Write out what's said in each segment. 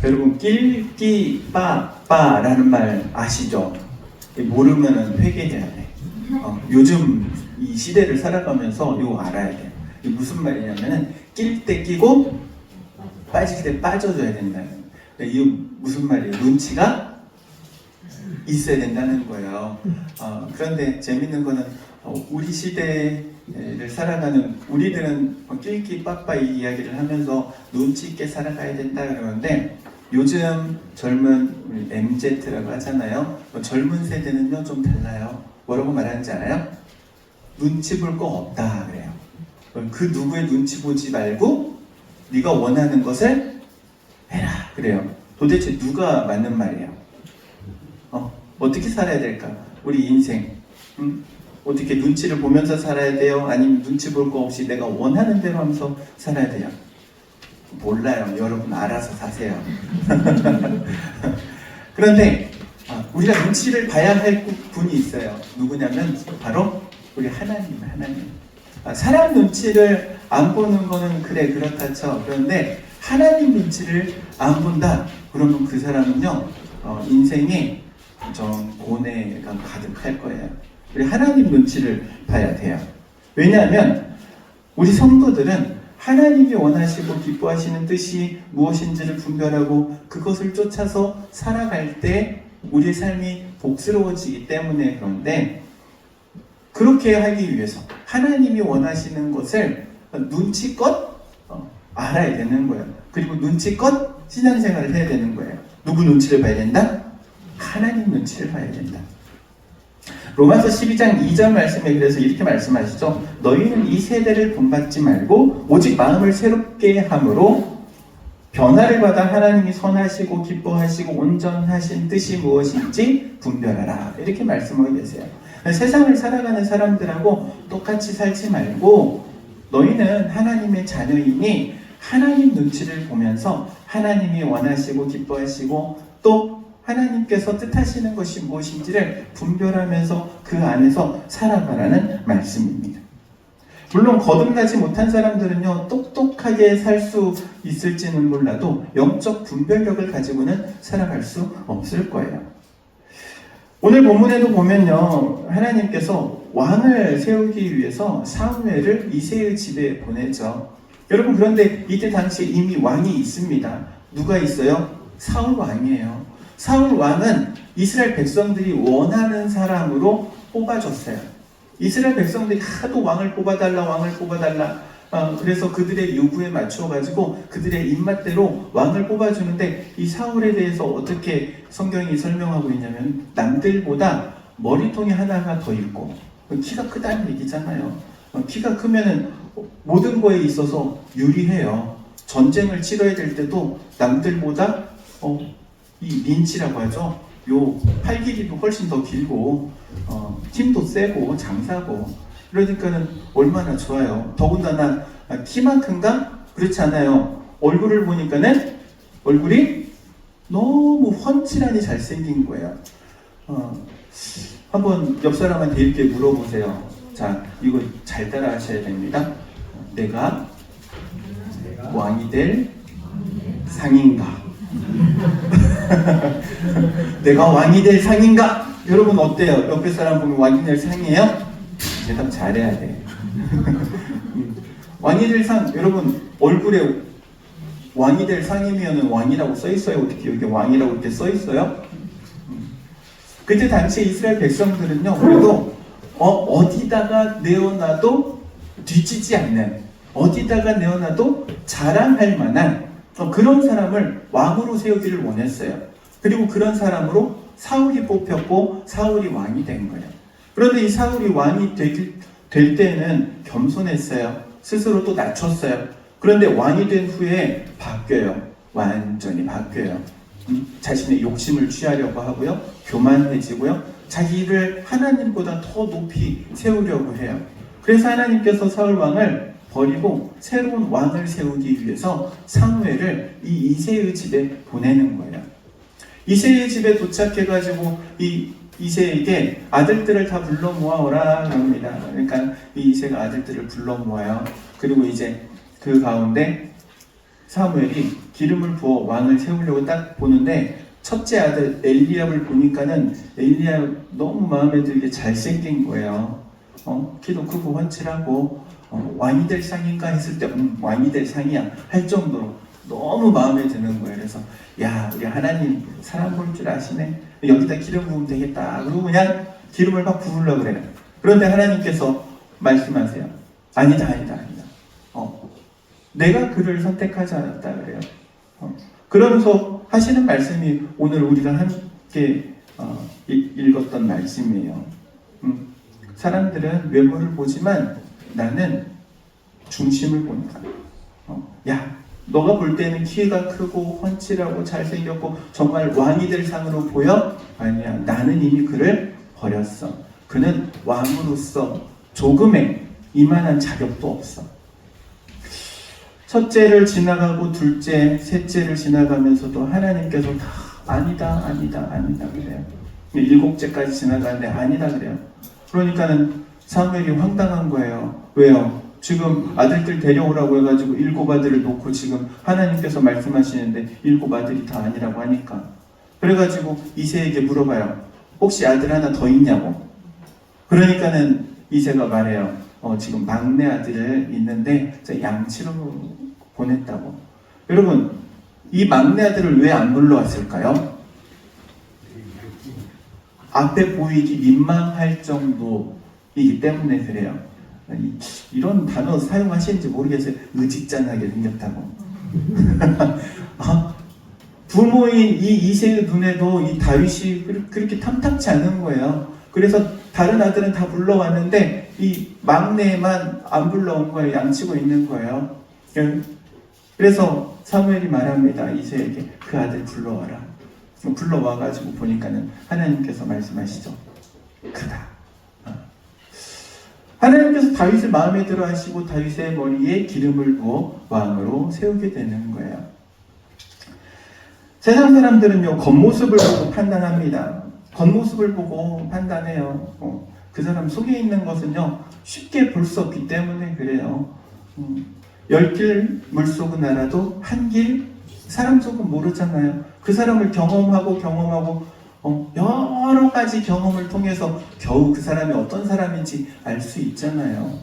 여러분 낄끼빠빠라는 말 아시죠? 모르면 회개해야 돼. 요즘 이 시대를 살아가면서 이거 알아야 돼. 이게 무슨 말이냐면은 낄 때 끼고 빠질 때 빠져줘야 된다는. 이게 무슨 말이에요? 눈치가 있어야 된다는 거예요. 그런데 재밌는 거는 우리 시대를 살아가는 우리들은 낄끼빠빠 이 이야기를 하면서 눈치 있게 살아가야 된다 그러는데 요즘 젊은 우리 MZ라고 하잖아요. 젊은 세대는요 좀 달라요. 뭐라고 말하는지 알아요? 눈치 볼 거 없다 그래요. 그 누구의 눈치 보지 말고 네가 원하는 것을 해라 그래요. 도대체 누가 맞는 말이에요? 어떻게 살아야 될까? 우리 인생 어떻게 눈치를 보면서 살아야 돼요? 아니면 눈치 볼 거 없이 내가 원하는 대로 하면서 살아야 돼요? 몰라요. 여러분 알아서 사세요. 그런데 우리가 눈치를 봐야 할 분이 있어요. 누구냐면 바로 우리 하나님. 사람 눈치를 안 보는 거는 그래 그렇다 쳐. 그런데 하나님 눈치를 안 본다. 그러면 그 사람은요 인생에 좀 고뇌가 가득할 거예요. 우리 하나님 눈치를 봐야 돼요. 왜냐하면 우리 성도들은 하나님이 원하시고 기뻐하시는 뜻이 무엇인지를 분별하고 그것을 쫓아서 살아갈 때 우리의 삶이 복스러워지기 때문에 그런데 그렇게 하기 위해서 하나님이 원하시는 것을 눈치껏 알아야 되는 거예요. 그리고 눈치껏 신앙생활을 해야 되는 거예요. 누구 눈치를 봐야 된다? 하나님 눈치를 봐야 된다. 로마서 12장 2절 말씀에 그래서 이렇게 말씀하시죠. 너희는 이 세대를 본받지 말고 오직 마음을 새롭게 함으로 변화를 받아 하나님이 선하시고 기뻐하시고 온전하신 뜻이 무엇인지 분별하라. 이렇게 말씀하고 계세요. 세상을 살아가는 사람들하고 똑같이 살지 말고 너희는 하나님의 자녀이니 하나님 눈치를 보면서 하나님이 원하시고 기뻐하시고 또 하나님께서 뜻하시는 것이 무엇인지를 분별하면서 그 안에서 살아가라는 말씀입니다. 물론 거듭나지 못한 사람들은요 똑똑하게 살 수 있을지는 몰라도 영적 분별력을 가지고는 살아갈 수 없을 거예요. 오늘 본문에도 보면요 하나님께서 왕을 세우기 위해서 사무엘을 이새의 집에 보내죠. 여러분 그런데 이때 당시에 이미 왕이 있습니다. 누가 있어요? 사울 왕이에요. 사울 왕은 이스라엘 백성들이 원하는 사람으로 뽑아줬어요. 이스라엘 백성들이 하도 왕을 뽑아달라. 그래서 그들의 요구에 맞춰가지고 그들의 입맛대로 왕을 뽑아주는데 이 사울에 대해서 어떻게 성경이 설명하고 있냐면 남들보다 머리통이 하나가 더 있고 키가 크다는 얘기잖아요. 키가 크면은 모든 거에 있어서 유리해요. 전쟁을 치러야 될 때도 남들보다 이 린치라고 하죠. 요 팔 길이도 훨씬 더 길고 힘도 세고 장사고 그러니까는 얼마나 좋아요. 더군다나 키만 큰가? 그렇지 않아요. 얼굴을 보니까는 얼굴이 너무 훤칠하니 잘생긴 거예요. 한번 옆 사람한테 이렇게 물어보세요. 자, 이거 잘 따라 하셔야 됩니다. 내가 왕이 될 상인가? 내가 왕이 될 상인가? 여러분 어때요? 옆에 사람 보면 왕이 될 상이에요? 대답 잘해야 돼. 왕이 될 상, 여러분 얼굴에 왕이 될 상이면 왕이라고 써있어요? 어떻게 여기 왕이라고 이렇게 써있어요? 그때 당시 이스라엘 백성들은요 그래도 어디다가 내어놔도 뒤지지 않는 어디다가 내어놔도 자랑할 만한 그런 사람을 왕으로 세우기를 원했어요. 그리고 그런 사람으로 사울이 뽑혔고 사울이 왕이 된 거예요. 그런데 이 사울이 왕이 될 때는 겸손했어요. 스스로 또 낮췄어요. 그런데 왕이 된 후에 바뀌어요. 완전히 바뀌어요. 자신의 욕심을 취하려고 하고요. 교만해지고요. 자기를 하나님보다 더 높이 세우려고 해요. 그래서 하나님께서 사울 왕을 버리고 새로운 왕을 세우기 위해서 사무엘을 이 이새의 집에 보내는 거예요. 이새의 집에 도착해가지고 이 이새에게 아들들을 다 불러 모아오라 합니다. 그러니까 이 이새가 아들들을 불러 모아요. 그리고 이제 그 가운데 사무엘이 기름을 부어 왕을 세우려고 딱 보는데 첫째 아들 엘리압을 보니까는 엘리압 너무 마음에 들게 잘생긴 거예요. 키도 크고 훤칠하고 왕이 될 상인가 했을 때 왕이 될 상이야 할 정도로 너무 마음에 드는 거예요. 그래서 야, 우리 하나님 사람 볼 줄 아시네. 여기다 기름 부으면 되겠다. 그리고 그냥 기름을 막 부으려고 그래요. 그런데 하나님께서 말씀하세요. 아니다. 내가 그를 선택하지 않았다 그래요. 그러면서 하시는 말씀이 오늘 우리가 함께 읽었던 말씀이에요. 사람들은 외모를 보지만 나는 중심을 본다. 야, 너가 볼 때는 키가 크고 훤칠하고 잘생겼고 정말 왕이 될 상으로 보여? 아니야, 나는 이미 그를 버렸어. 그는 왕으로서 조금의 이만한 자격도 없어. 첫째를 지나가고 둘째, 셋째를 지나가면서도 하나님께서 다 아니다 그래요. 일곱째까지 지나가는데 아니다 그래요. 그러니까는 사무엘이 황당한 거예요. 왜요? 지금 아들들 데려오라고 해가지고 7 아들을 놓고 지금 하나님께서 말씀하시는데 7 아들이 다 아니라고 하니까. 그래가지고 이새에게 물어봐요. 혹시 아들 하나 더 있냐고. 그러니까는 이새가 말해요. 지금 막내 아들을 있는데 양치로 보냈다고. 여러분, 이 막내 아들을 왜 안 불러왔을까요? 앞에 보이기 민망할 정도이기 때문에 그래요. 이런 단어 사용하시는지 모르겠어요. 의직장하게 생겼다고. 부모인 이 이새의 눈에도 이 다윗이 그렇게 탐탁치 않은 거예요. 그래서 다른 아들은 다 불러왔는데 이 막내만 안 불러온 거예요. 양치고 있는 거예요. 그래서 사무엘이 말합니다. 이새에게 그 아들 불러와라. 불러와가지고 보니까는 하나님께서 말씀하시죠. 그다. 하나님께서 다윗을 마음에 들어 하시고 다윗의 머리에 기름을 부어 왕으로 세우게 되는 거예요. 세상 사람들은요, 겉모습을 보고 판단합니다. 겉모습을 보고 판단해요. 그 사람 속에 있는 것은요, 쉽게 볼 수 없기 때문에 그래요. 10길 물속은 알아도 한 길 사람 속은 모르잖아요. 그 사람을 경험하고 여러 가지 경험을 통해서 겨우 그 사람이 어떤 사람인지 알 수 있잖아요.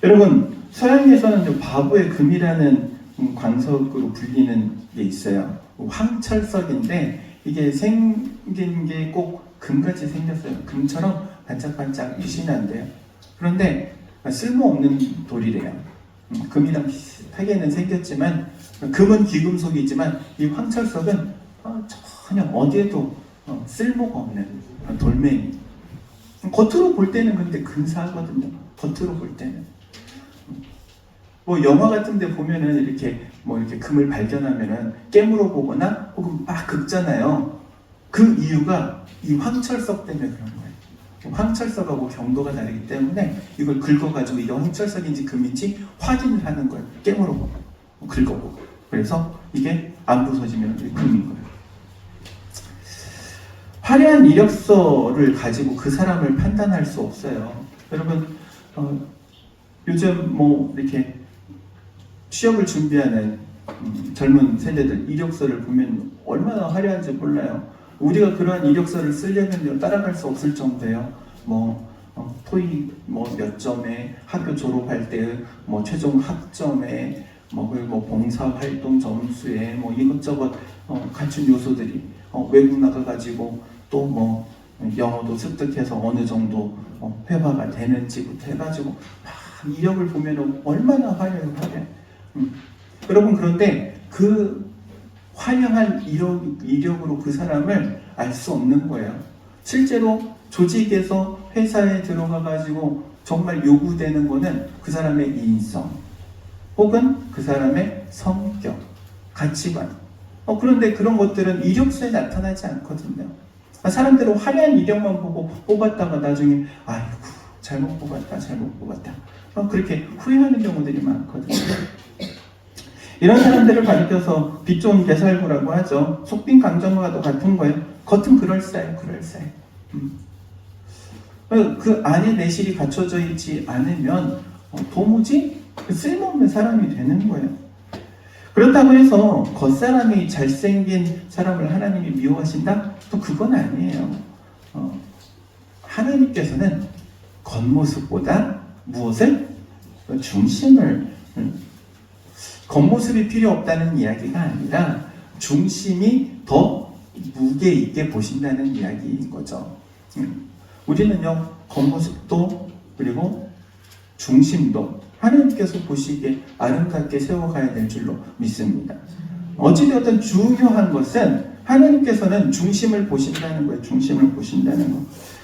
여러분, 서양에서는 바보의 금이라는 광석으로 불리는 게 있어요. 황철석인데 이게 생긴 게 꼭 금같이 생겼어요. 금처럼 반짝반짝 빛이 난대요. 그런데 쓸모없는 돌이래요. 금이랑 비슷하게는 생겼지만, 금은 귀금속이지만 이 황철석은 전혀 어디에도 쓸모가 없는 돌멩이. 겉으로 볼 때는 근데 근사하거든요. 겉으로 볼 때는. 뭐 영화 같은 데 보면은 이렇게 금을 발견하면은 깨물어 보거나 혹은 막 긁잖아요. 그 이유가 이 황철석 때문에 그런 거예요. 황철석하고 경도가 다르기 때문에 이걸 긁어가지고 이게 황철석인지 금인지 확인을 하는 거예요. 깨물어보고 긁어보고. 그래서 이게 안 부서지면 금인 거예요. 화려한 이력서를 가지고 그 사람을 판단할 수 없어요. 여러분, 요즘 이렇게 취업을 준비하는 젊은 세대들 이력서를 보면 얼마나 화려한지 몰라요. 우리가 그러한 이력서를 쓰려면 따라갈 수 없을 정도예요. 토익 몇 점에, 학교 졸업할 때 최종 학점에, 그리고 봉사활동 점수에 이것저것 갖춘 요소들이 외국 나가가지고 또 영어도 습득해서 어느 정도 회화가 되는지부터 해가지고 막 이력을 보면 얼마나 화려해요. 여러분, 그런데 그 화려한 이력으로 그 사람을 알 수 없는 거예요. 실제로 조직에서 회사에 들어가가지고 정말 요구되는 거는 그 사람의 인성 혹은 그 사람의 성격, 가치관. 그런데 그런 것들은 이력서에 나타나지 않거든요. 사람들은 화려한 이력만 보고 뽑았다가 나중에 아이고 잘못 뽑았다. 그렇게 후회하는 경우들이 많거든요. 이런 사람들을 가리켜서 빛 좋은 개살구라고 하죠. 속빈 강정과도 같은 거예요. 겉은 그럴싸해요. 그 안에 내실이 갖춰져 있지 않으면 도무지 쓸모없는 사람이 되는 거예요. 그렇다고 해서 겉사람이 잘생긴 사람을 하나님이 미워하신다? 또 그건 아니에요. 하나님께서는 겉모습보다 무엇을? 중심을, 겉모습이 필요 없다는 이야기가 아니라 중심이 더 무게 있게 보신다는 이야기인 거죠. 우리는요, 겉모습도 그리고 중심도 하나님께서 보시기에 아름답게 세워가야 될 줄로 믿습니다. 어찌되었든 중요한 것은 하나님께서는 중심을 보신다는 거예요. 중심을 보신다는 거.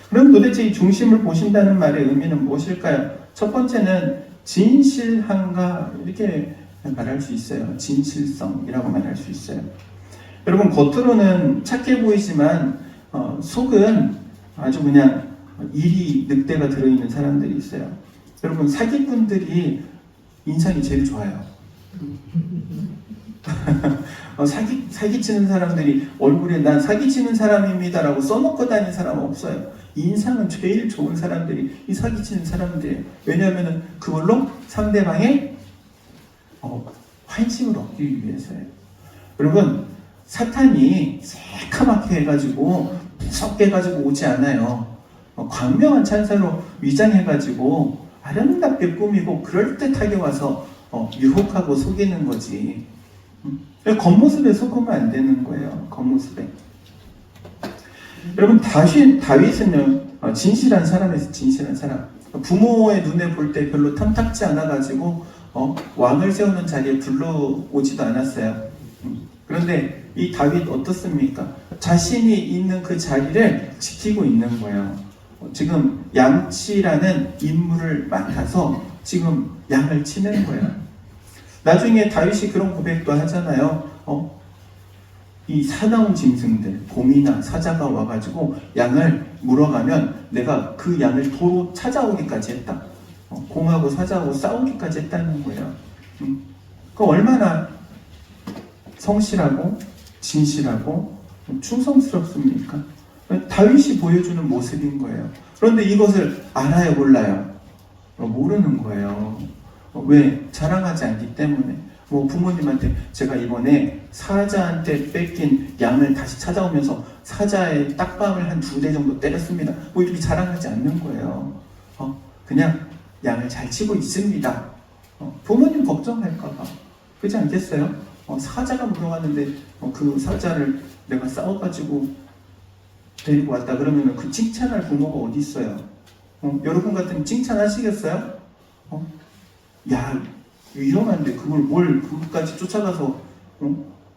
그럼 도대체 이 중심을 보신다는 말의 의미는 무엇일까요? 첫 번째는 진실한가 이렇게 말할 수 있어요. 진실성이라고 말할 수 있어요. 여러분 겉으로는 착해 보이지만 속은 아주 그냥 일이 늑대가 들어있는 사람들이 있어요. 여러분 사기꾼들이 인상이 제일 좋아요. 사기치는 사람들이 얼굴에 난 사기치는 사람입니다라고 써놓고 다니는 사람은 없어요. 인상은 제일 좋은 사람들이 이 사기치는 사람들이에요. 왜냐하면 그걸로 상대방의 환심을 얻기 위해서예요. 여러분 사탄이 새카맣게 해가지고 무섭게 해가지고 오지 않아요. 광명한 찬사로 위장해가지고 아름답게 꾸미고 그럴듯하게 와서 유혹하고 속이는 거지. 겉모습에 속으면 안 되는 거예요. 겉모습에. 여러분 다윗은요 진실한 사람에서 진실한 사람. 부모의 눈에 볼 때 별로 탐탁지 않아가지고 왕을 세우는 자리에 불러오지도 않았어요. 그런데 이 다윗 어떻습니까? 자신이 있는 그 자리를 지키고 있는 거예요. 지금 양치라는 인물을 맡아서 지금 양을 치는 거예요. 나중에 다윗이 그런 고백도 하잖아요. 이 사나운 짐승들, 곰이나 사자가 와가지고 양을 물어가면 내가 그 양을 도로 찾아오기까지 했다. 곰하고 사자하고 싸우기까지 했다는 거예요. 그 얼마나 성실하고 진실하고 충성스럽습니까? 다윗이 보여주는 모습인 거예요. 그런데 이것을 알아요, 몰라요? 모르는 거예요. 왜? 자랑하지 않기 때문에. 부모님한테 제가 이번에 사자한테 뺏긴 양을 다시 찾아오면서 사자의 딱밤을 한 2대 정도 때렸습니다. 이렇게 자랑하지 않는 거예요. 그냥 양을 잘 치고 있습니다. 부모님 걱정할까봐. 그렇지 않겠어요? 사자가 물어갔는데 그 사자를 내가 싸워가지고 데리고 왔다 그러면 그 칭찬할 부모가 어디 있어요? 여러분 같으면 칭찬하시겠어요? 야 위험한데 그걸 뭘 그것까지 쫓아가서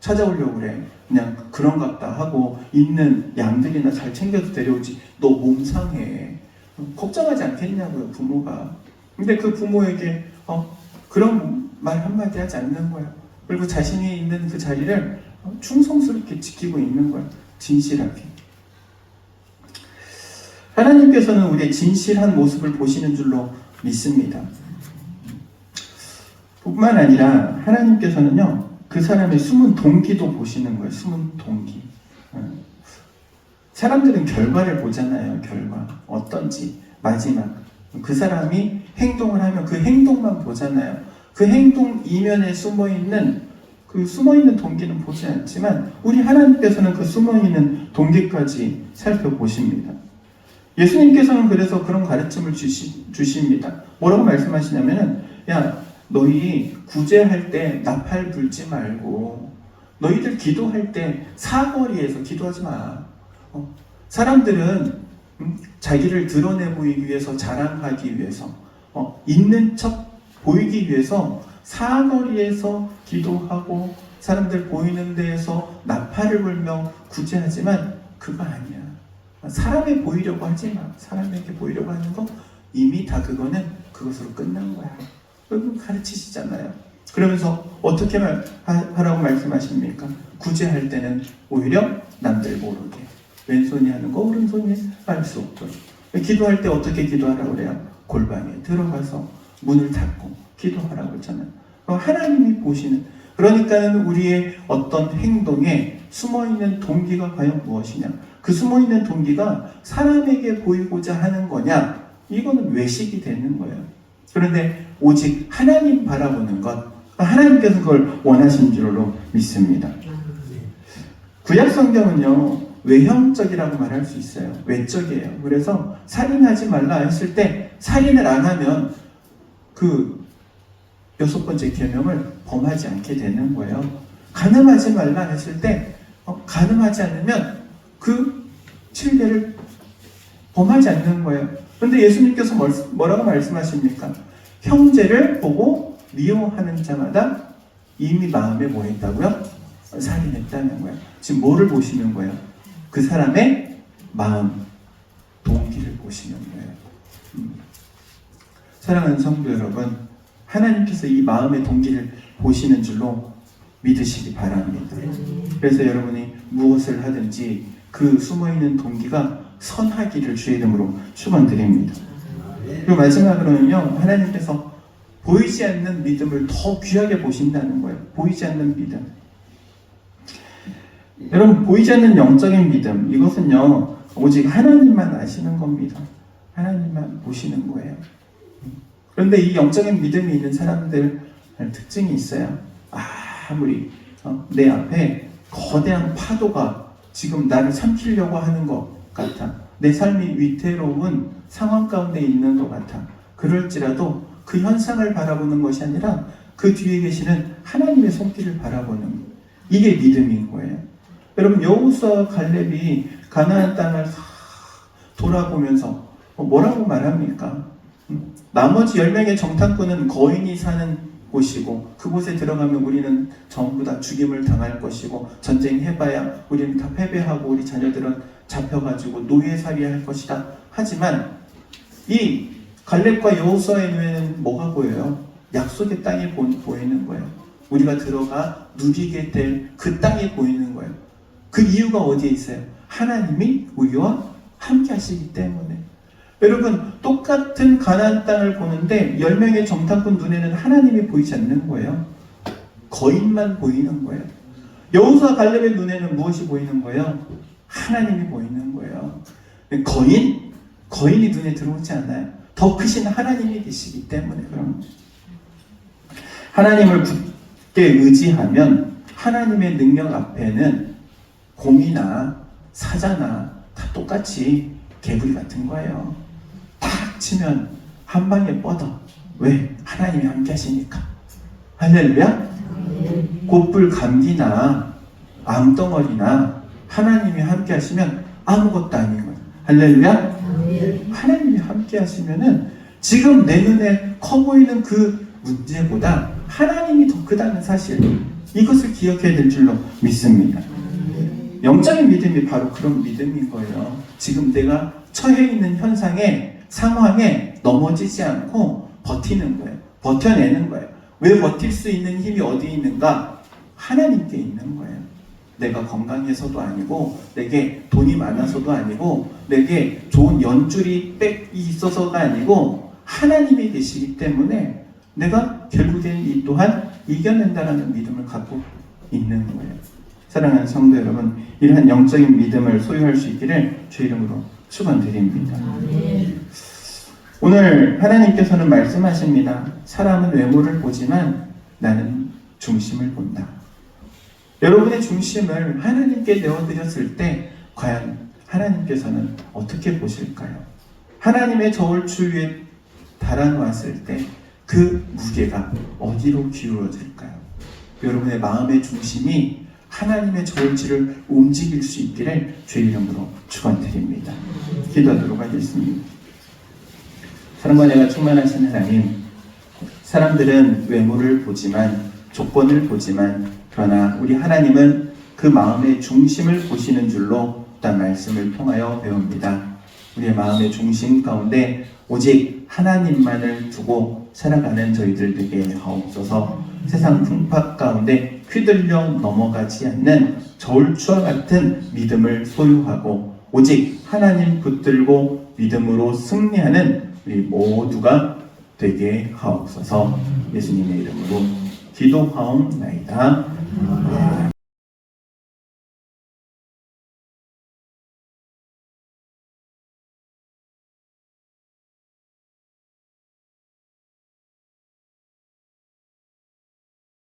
찾아오려고 그래. 그냥 그런갑다 하고 있는 양들이나 잘 챙겨서 데려오지. 너 몸 상해. 걱정하지 않겠냐고요 부모가. 근데 그 부모에게 그런 말 한마디 하지 않는 거예요. 그리고 자신이 있는 그 자리를 충성스럽게 지키고 있는 거예요. 진실하게. 하나님께서는 우리의 진실한 모습을 보시는 줄로 믿습니다. 뿐만 아니라 하나님께서는요 그 사람의 숨은 동기도 보시는 거예요. 숨은 동기. 사람들은 결과를 보잖아요. 결과 어떤지 마지막 그 사람이 행동을 하면 그 행동만 보잖아요. 그 행동 이면에 숨어있는 그 숨어있는 동기는 보지 않지만 우리 하나님께서는 그 숨어있는 동기까지 살펴보십니다. 예수님께서는 그래서 그런 가르침을 주십니다. 뭐라고 말씀하시냐면은 야 너희 구제할 때 나팔 불지 말고 너희들 기도할 때 사거리에서 기도하지 마. 사람들은 자기를 드러내 보이기 위해서 자랑하기 위해서 있는 척 보이기 위해서 사거리에서 기도하고 사람들 보이는 데에서 나팔을 불며 구제하지만 그거 아니야. 사람에 보이려고 하지 마. 사람에게 보이려고 하는 거 이미 다 그거는 그것으로 끝난 거야. 여러분 가르치시잖아요. 그러면서 어떻게 하라고 말씀하십니까? 구제할 때는 오히려 남들 모르게 왼손이 하는 거 오른손이 할 수 없도록. 기도할 때 어떻게 기도하라고 그래요? 골방에 들어가서 문을 닫고 기도하라고 했잖아요. 하나님이 보시는, 그러니까 우리의 어떤 행동에 숨어있는 동기가 과연 무엇이냐, 그 숨어있는 동기가 사람에게 보이고자 하는 거냐, 이거는 외식이 되는 거예요. 그런데 오직 하나님 바라보는 것, 하나님께서 그걸 원하신 줄로 믿습니다. 구약 성경은요, 외형적이라고 말할 수 있어요. 외적이에요. 그래서 살인하지 말라 했을 때 살인을 안 하면 그 6번째 계명을 범하지 않게 되는 거예요. 간음하지 말라 했을 때 간음하지 않으면 그 7계를 범하지 않는 거예요. 그런데 예수님께서 뭐라고 말씀하십니까? 형제를 보고 미워하는 자마다 이미 마음에 뭐 했다고요? 살인했다는 거예요. 지금 뭐를 보시는 거예요? 그 사람의 마음, 동기를 보시는 거예요. 사랑하는 성도 여러분, 하나님께서 이 마음의 동기를 보시는 줄로 믿으시기 바랍니다. 그래서 여러분이 무엇을 하든지 그 숨어있는 동기가 선하기를 주의 이름으로 축원드립니다. 그리고 마지막으로는요, 하나님께서 보이지 않는 믿음을 더 귀하게 보신다는 거예요. 보이지 않는 믿음. 여러분, 보이지 않는 영적인 믿음, 이것은요 오직 하나님만 아시는 겁니다. 하나님만 보시는 거예요. 그런데 이 영적인 믿음이 있는 사람들 특징이 있어요. 아무리 내 앞에 거대한 파도가 지금 나를 삼키려고 하는 것 같아, 내 삶이 위태로운 상황 가운데 있는 것 같아, 그럴지라도 그 현상을 바라보는 것이 아니라 그 뒤에 계시는 하나님의 손길을 바라보는 것, 이게 믿음인 거예요. 여러분, 여호수아와 갈렙이 가나안 땅을 돌아보면서 뭐라고 말합니까? 나머지 10명의 정탐꾼은 거인이 사는 곳이고 그곳에 들어가면 우리는 전부 다 죽임을 당할 것이고 전쟁해봐야 우리는 다 패배하고 우리 자녀들은 잡혀가지고 노예살이할 것이다. 하지만 이 갈렙과 여호수아의 눈에는 뭐가 보여요? 약속의 땅이 보이는 거예요. 우리가 들어가 누리게 될 그 땅이 보이는 거예요. 그 이유가 어디에 있어요? 하나님이 우리와 함께 하시기 때문에. 여러분, 똑같은 가나안 땅을 보는데 10명의 정탐꾼 눈에는 하나님이 보이지 않는 거예요. 거인만 보이는 거예요. 여호수아 갈렙의 눈에는 무엇이 보이는 거예요? 하나님이 보이는 거예요. 거인이 눈에 들어오지 않아요. 더 크신 하나님이 계시기 때문에. 그럼 하나님을 굳게 의지하면 하나님의 능력 앞에는 곰이나 사자나 다 똑같이 개구리 같은 거예요. 탁 치면 한 방에 뻗어. 왜? 하나님이 함께 하시니까. 할렐루야? 곧불 감기나 암덩어리나 하나님이 함께 하시면 아무것도 아닌 거예요. 할렐루야? 하나님이 함께 하시면은 지금 내 눈에 커 보이는 그 문제보다 하나님이 더 크다는 사실, 이것을 기억해야 될 줄로 믿습니다. 영적인 믿음이 바로 그런 믿음인 거예요. 지금 내가 처해 있는 현상에, 상황에 넘어지지 않고 버티는 거예요. 버텨내는 거예요. 왜 버틸 수 있는 힘이 어디에 있는가? 하나님께 있는 거예요. 내가 건강해서도 아니고, 내게 돈이 많아서도 아니고, 내게 좋은 연줄이 빽이 있어서가 아니고, 하나님이 계시기 때문에 내가 결국엔 이 또한 이겨낸다라는 믿음을 갖고 있는 거예요. 사랑하는 성도 여러분, 이러한 영적인 믿음을 소유할 수 있기를 주 이름으로 축원드립니다. 오늘 하나님께서는 말씀하십니다. 사람은 외모를 보지만 나는 중심을 본다. 여러분의 중심을 하나님께 내어드렸을 때 과연 하나님께서는 어떻게 보실까요? 하나님의 저울추 위에 달아놓았을 때 그 무게가 어디로 기울어질까요? 여러분의 마음의 중심이 하나님의 저울추를 움직일 수 있기를 주의 이름으로 축원드립니다. 기도하도록 하겠습니다. 사랑과 은혜가 충만하신 하나님, 사람들은 외모를 보지만, 조건을 보지만, 그러나 우리 하나님은 그 마음의 중심을 보시는 줄로 일단 말씀을 통하여 배웁니다. 우리의 마음의 중심 가운데 오직 하나님만을 두고 살아가는 저희들 되게 하옵소서. 세상 풍파 가운데 휘둘려 넘어가지 않는 저울추와 같은 믿음을 소유하고 오직 하나님 붙들고 믿음으로 승리하는 우리 모두가 되게 하옵소서. 예수님의 이름으로 기도하옵나이다.